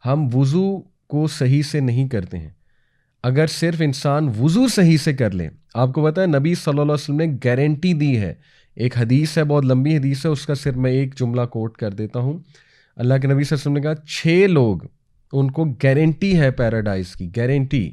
ہم وضو کو صحیح سے نہیں کرتے ہیں. اگر صرف انسان وضو صحیح سے کر لے, آپ کو پتہ ہے نبی صلی اللہ علیہ وسلم نے گارنٹی دی ہے. ایک حدیث ہے, بہت لمبی حدیث ہے, اس کا صرف میں ایک جملہ کوٹ کر دیتا ہوں. اللہ کے نبی صلی اللہ علیہ وسلم نے کہا 6 لوگ ان کو گارنٹی ہے پیراڈائز کی, گارنٹی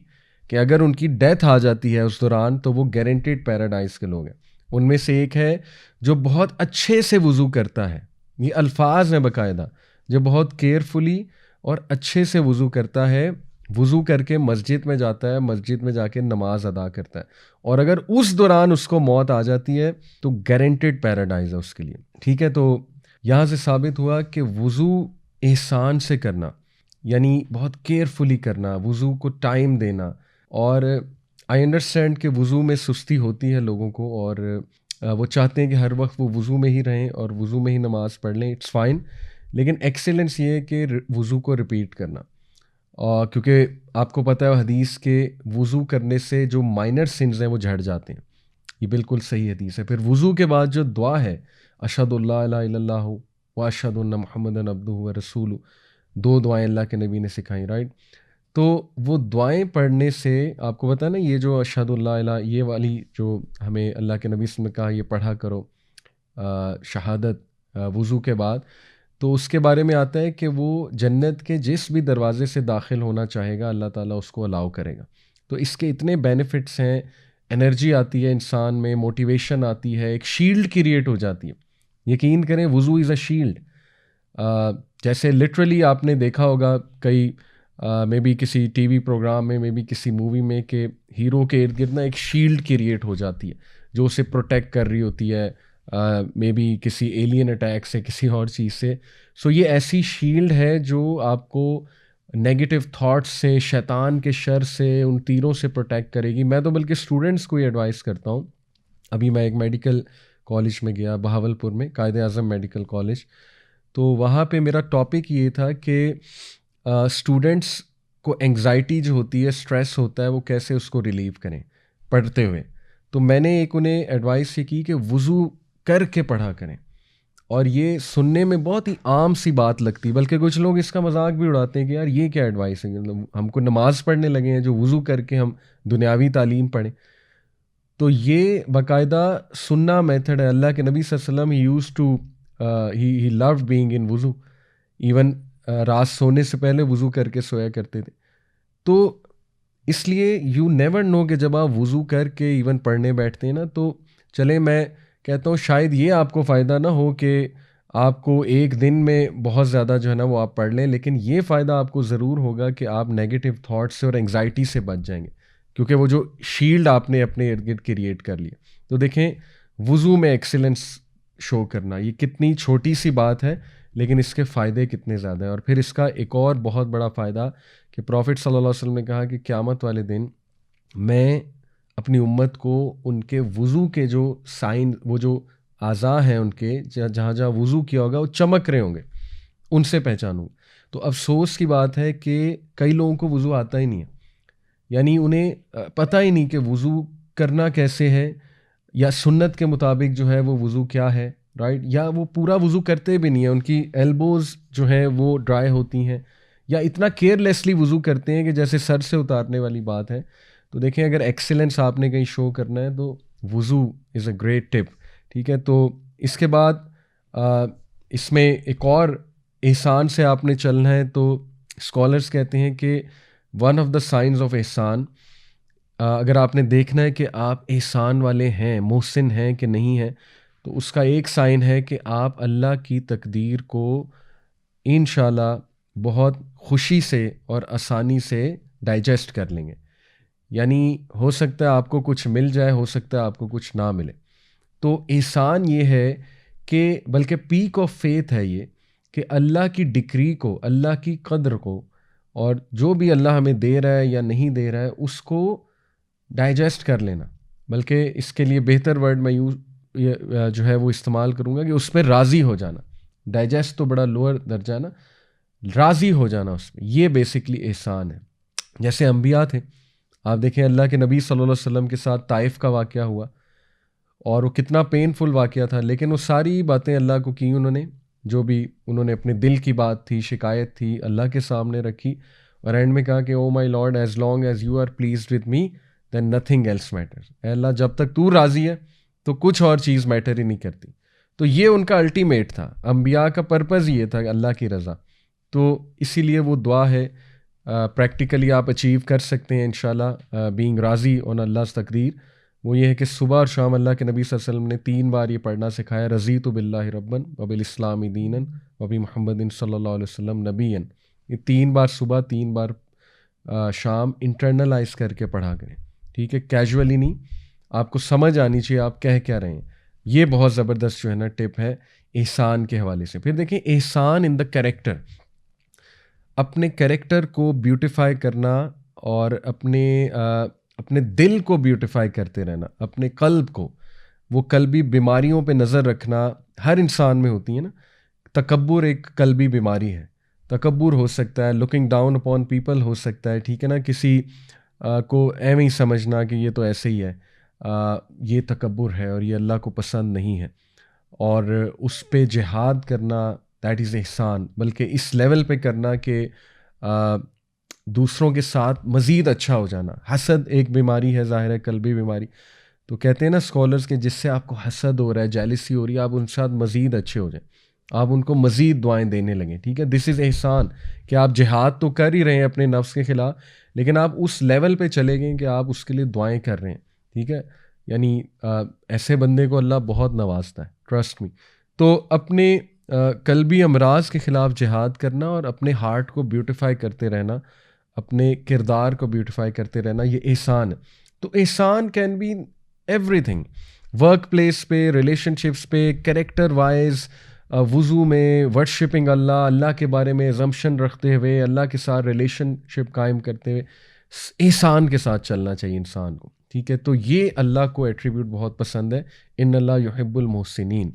کہ اگر ان کی ڈیتھ آ جاتی ہے اس دوران تو وہ گارنٹیڈ پیراڈائز کے لوگ ہیں. ان میں سے ایک ہے جو بہت اچھے سے وضو کرتا ہے, یہ الفاظ ہیں باقاعدہ, جو بہت کیئرفلی اور اچھے سے وضو کرتا ہے, وضو کر کے مسجد میں جاتا ہے, مسجد میں جا کے نماز ادا کرتا ہے, اور اگر اس دوران اس کو موت آ جاتی ہے تو گارنٹیڈ پیراڈائز ہے اس کے لیے. ٹھیک ہے, تو یہاں سے ثابت ہوا کہ وضو احسان سے کرنا, یعنی بہت کیئرفلی کرنا, وضو کو ٹائم دینا. اور آئی انڈرسٹینڈ کہ وضو میں سستی ہوتی ہے لوگوں کو, اور وہ چاہتے ہیں کہ ہر وقت وہ وضو میں ہی رہیں اور وضو میں ہی نماز پڑھ لیں, اٹس فائن. لیکن ایکسیلنس یہ ہے کہ وضو کو ریپیٹ کرنا, کیونکہ آپ کو پتہ ہے حدیث کے وضو کرنے سے جو مائنر سنز ہیں وہ جھڑ جاتے ہیں, یہ بالکل صحیح حدیث ہے. پھر وضو کے بعد جو دعا ہے اشہد اللہ الہ الا اللہ و اشہد ان محمدً عبدہ و رسولہ, 2 دعائیں اللہ کے نبی نے سکھائیں, رائٹ. تو وہ دعائیں پڑھنے سے آپ کو پتہ ہے نا, یہ جو اشہد اللہ الہ, یہ والی جو ہمیں اللہ کے نبی صلی اللہ علیہ وسلم نے کہا یہ پڑھا کرو شہادت وضو کے بعد, تو اس کے بارے میں آتا ہے کہ وہ جنت کے جس بھی دروازے سے داخل ہونا چاہے گا اللہ تعالیٰ اس کو الاؤ کرے گا. تو اس کے اتنے بینیفٹس ہیں, انرجی آتی ہے انسان میں, موٹیویشن آتی ہے, ایک شیلڈ کریٹ ہو جاتی ہے. یقین کریں وضو از اے شیلڈ. جیسے لٹرلی آپ نے دیکھا ہوگا کئی مے بی کسی ٹی وی پروگرام میں, مے بی کسی مووی میں, کہ ہیرو کے ارد گرد نا ایک شیلڈ کریٹ ہو جاتی ہے جو اسے پروٹیکٹ کر رہی ہوتی ہے, مے بی کسی ایلین اٹیک سے, کسی اور چیز سے. سو یہ ایسی شیلڈ ہے جو آپ کو نیگیٹو تھاٹس سے, شیطان کے شر سے, ان تیروں سے پروٹیکٹ کرے گی. میں تو بلکہ اسٹوڈنٹس کو یہ ایڈوائز کرتا ہوں. ابھی میں ایک میڈیکل کالج میں گیا بہاولپور میں, قائد اعظم میڈیکل کالج, تو وہاں پہ میرا ٹاپک یہ تھا کہ اسٹوڈنٹس کو انگزائٹی جو ہوتی ہے, اسٹریس ہوتا ہے, وہ کیسے اس کو ریلیو کریں پڑھتے ہوئے. تو میں نے ایک انہیں ایڈوائس یہ کی کہ وضو کر کے پڑھا کریں. اور یہ سننے میں بہت ہی عام سی بات لگتی, بلکہ کچھ لوگ اس کا مذاق بھی اڑاتے ہیں کہ یار یہ کیا ایڈوائس ہے, ہم کو نماز پڑھنے لگے ہیں جو وضو کر کے ہم دنیاوی تعلیم پڑھیں. تو یہ باقاعدہ سننا میتھڈ ہے. اللہ کے نبی صلی اللہ علیہ وسلم he use to he load being in وضو, ایون رات سونے سے پہلے وضو کر کے سویا کرتے تھے. تو اس لیے یو نیور نو کہ جب آپ وضو کر کے ایون پڑھنے بیٹھتے ہیں نا, تو چلیں میں کہتا ہوں شاید یہ آپ کو فائدہ نہ ہو کہ آپ کو ایک دن میں بہت زیادہ جو ہے نا وہ آپ پڑھ لیں, لیکن یہ فائدہ آپ کو ضرور ہوگا کہ آپ نیگیٹو تھاٹس سے اور انگزائٹی سے بچ جائیں گے, کیونکہ وہ جو شیلڈ آپ نے اپنے ارد گرد کریٹ کر لیا. تو دیکھیں وضو میں ایکسیلنس شو کرنا, یہ کتنی چھوٹی سی بات ہے لیکن اس کے فائدے کتنے زیادہ ہیں. اور پھر اس کا ایک اور بہت بڑا فائدہ کہ پروفٹ صلی اللہ علیہ وسلم نے کہا کہ قیامت والے دن میں اپنی امت کو ان کے وضو کے جو سائن, وہ جو اعضاء ہیں ان کے جہاں جہاں وضو کیا ہوگا وہ چمک رہے ہوں گے, ان سے پہچانوں. تو افسوس کی بات ہے کہ کئی لوگوں کو وضو آتا ہی نہیں ہے, یعنی انہیں پتہ ہی نہیں کہ وضو کرنا کیسے ہے, یا سنت کے مطابق جو ہے وہ وضو کیا ہے, رائٹ, یا وہ پورا وضو کرتے بھی نہیں ہیں, ان کی ایلبوز جو ہیں وہ ڈرائی ہوتی ہیں, یا اتنا کیئرلیسلی وضو کرتے ہیں کہ جیسے سر سے اتارنے والی بات ہے. تو دیکھیں اگر ایکسیلنس آپ نے کہیں شو کرنا ہے تو وضو از اے گریٹ ٹپ. ٹھیک ہے, تو اس کے بعد اس میں ایک اور احسان سے آپ نے چلنا ہے. تو اسکالرس کہتے ہیں کہ one of the signs of احسان, اگر آپ نے دیکھنا ہے کہ آپ احسان والے ہیں, محسن ہیں کہ نہیں ہیں, تو اس کا ایک سائن ہے کہ آپ اللہ کی تقدیر کو انشاءاللہ بہت خوشی سے اور آسانی سے ڈائجسٹ کر لیں گے. یعنی ہو سکتا ہے آپ کو کچھ مل جائے, ہو سکتا ہے آپ کو کچھ نہ ملے. تو احسان یہ ہے کہ بلکہ پیک آف فیتھ ہے یہ, کہ اللہ کی ڈکری کو, اللہ کی قدر کو, اور جو بھی اللہ ہمیں دے رہا ہے یا نہیں دے رہا ہے اس کو ڈائجسٹ کر لینا. بلکہ اس کے لیے بہتر ورڈ میں جو ہے وہ استعمال کروں گا کہ اس پہ راضی ہو جانا. ڈائجسٹ تو بڑا لوور درجہ نا, راضی ہو جانا اس میں, یہ بیسکلی احسان ہے. جیسے انبیاء تھے, آپ دیکھیں اللہ کے نبی صلی اللہ علیہ وسلم کے ساتھ طائف کا واقعہ ہوا, اور وہ کتنا پینفل واقعہ تھا, لیکن وہ ساری باتیں اللہ کو کی انہوں نے, جو بھی انہوں نے اپنے دل کی بات تھی، شکایت تھی، اللہ کے سامنے رکھی، اور اینڈ میں کہا کہ oh my lord as long as you are pleased with me then nothing else matters. اے اللہ جب تک تو راضی ہے تو کچھ اور چیز میٹر ہی نہیں کرتی. تو یہ ان کا الٹیمیٹ تھا، انبیاء کا پرپز یہ تھا اللہ کی رضا. تو اسی لیے وہ دعا ہے پریکٹیکلی آپ اچیو کر سکتے ہیں انشاءاللہ بینگ راضی آن اللہ's تقدیر. وہ یہ ہے کہ صبح اور شام اللہ کے نبی صلی اللہ علیہ وسلم نے 3 بار یہ پڑھنا سکھایا، رضیت باللہ ربًا وبالاسلام دینا وبمحمد صلی اللہ علیہ وسلم نبیًا. یہ 3 بار صبح 3 بار شام انٹرنلائز کر کے پڑھا کریں، ٹھیک ہے، کیجولی نہیں، آپ کو سمجھ آنی چاہیے آپ کہہ کیا رہے ہیں. یہ بہت زبردست جو ہے نا ٹپ ہے احسان کے حوالے سے. پھر دیکھیں احسان ان دا کریکٹر، اپنے کریکٹر کو بیوٹیفائی کرنا اور اپنے دل کو بیوٹیفائی کرتے رہنا، اپنے قلب کو، وہ قلبی بیماریوں پہ نظر رکھنا ہر انسان میں ہوتی ہے نا. تکبر ایک قلبی بیماری ہے، تکبر ہو سکتا ہے، looking down upon people who سکتا ہے، ٹھیک ہے نا، کسی کو ایویں ہی سمجھنا کہ یہ تو ایسے ہی ہے، یہ تکبر ہے اور یہ اللہ کو پسند نہیں ہے. اور اس پہ جہاد کرنا دیٹ از احسان، بلکہ اس لیول پہ کرنا کہ دوسروں کے ساتھ مزید اچھا ہو جانا. حسد ایک بیماری ہے، ظاہر ہے قلبی بیماری. تو کہتے ہیں نا اسکالرز کہ جس سے آپ کو حسد ہو رہا ہے، جیلسی ہو رہی ہے، آپ ان کے ساتھ مزید اچھے ہو جائیں، آپ ان کو مزید دعائیں دینے لگیں، ٹھیک ہے. دس از احسان کہ آپ جہاد تو کر ہی رہے ہیں اپنے نفس کے خلاف، لیکن آپ اس لیول پہ چلے گئے کہ آپ اس کے لیے دعائیں کر رہے ہیں، ٹھیک ہے. یعنی ایسے بندے کو اللہ بہت نوازتا ہے، ٹرسٹ می. تو اپنے قلبی امراض کے خلاف جہاد کرنا اور اپنے ہارٹ کو بیوٹیفائی کرتے رہنا، اپنے کردار کو بیوٹیفائی کرتے رہنا، یہ احسان ہے. تو احسان can be everything, work place پہ، ریلیشن شپس پہ، کریکٹر وائز، وضو میں، ورشپنگ اللہ کے بارے میں ازمپشن رکھتے ہوئے، اللہ کے ساتھ ریلیشن شپ قائم کرتے ہوئے احسان کے ساتھ چلنا چاہیے انسان کو، ٹھیک ہے. تو یہ اللہ کو ایٹریبیوٹ بہت پسند ہے، ان اللہ یحب المحسنین.